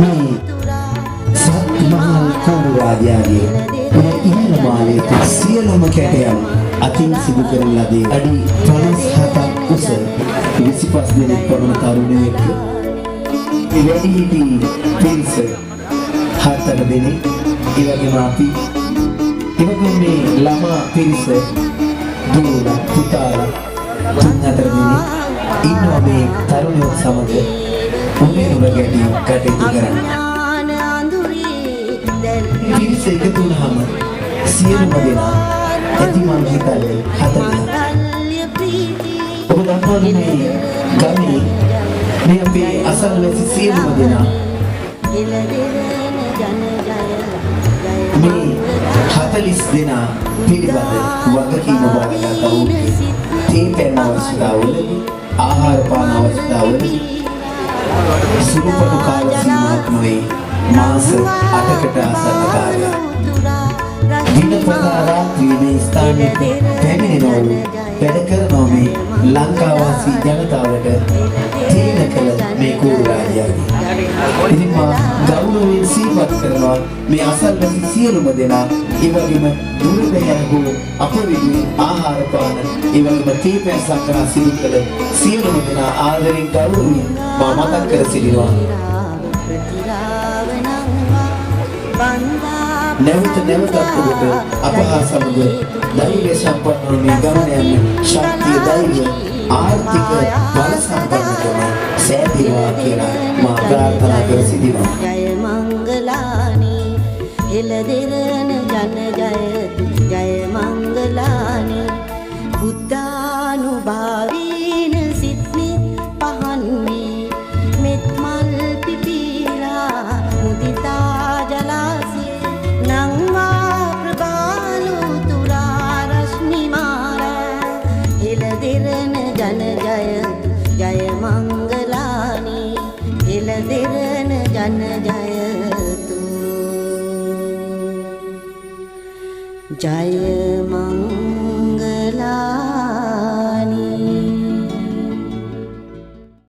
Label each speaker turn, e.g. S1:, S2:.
S1: මේ සත් මහල් කෝරු රාජයාගේ මේ ඉහළ මාලයේ සියලුම කැටයන් අතින් සිදු කරන ලදී. අඩි 57ක් උස 25 දෙනෙක් පමණ තරුණයෙක් වැඩිහිටි පිරිස 7 දෙනෙක් ඒ වගේම අපි මේ ළමා පිරිස දුවලා පුතාලා 3-4 දෙනෙක් ඉන්නවා මේ තරුණයෝ සමග උදේනුර ගැටි කටයුතු කරන්නේ. පිරිස එකතු වුණාම සියලුම දෙනා ඇති මම හිතන්නේ 40. ඔබ දන්නවද මේ ගමේ මේ අපේ අසල්වැසි සියලුම දෙනා මේ 40 දෙනා පිළිබඳ වගකීම බාරගත් අවුරුද්දේ තේ පැන අවස්ථාවලදී ආහාර පාන අවස්ථාවලදී සුළුපටු කාල සීමාවක් නොවේ මාස 8කට ආසන්න කාලයක් දිනපතා රාත්‍රී මේ ස්ථානයට පැමිණෙනවලු වැඩ කරනවා මේ ලංකාවාසී ජනතාවට තීන කළ මේ කෝරු රාජයාගේ. ඉතින් මා ගෞරවයෙන් සිහිපත් කරනවා මේ අසල්වැසි සියලුම දෙනා ඒ වගේම දුරදැයන් හෝ අපවිදි ආහාර පාන ඒ වගේම තේ පැන් සක්කරා සිදු කළ සියලුම දෙනා ආදරෙන් ගෞරවයෙන් මා මතක් කර සිටිනවා. නැවත නැවතත් ඔබට අප හා සමග ධෛර්ය සම්පන්න මේ ගමන යන ශක්තිය ධෛර්ය ආර්ථික බල සම්පන්නකම සෑදේවා කියලා මා ප්‍රාර්ථනා කර සිටිනවා.
S2: ජය මංගලානි හෙළදෙරණ ජන ජය මංගලානි බුද්ධානුභාවීන සිත්නි පහන්නේ මෙත් මල් පිපිලා මුදිතා ජලාසිය නංවා ප්‍රභාලු තුරා රශ්මි මාරා හෙළදෙරණ ජන ජය මංගලානි හෙළදෙරණ ජන ජයතු ජය මංගලා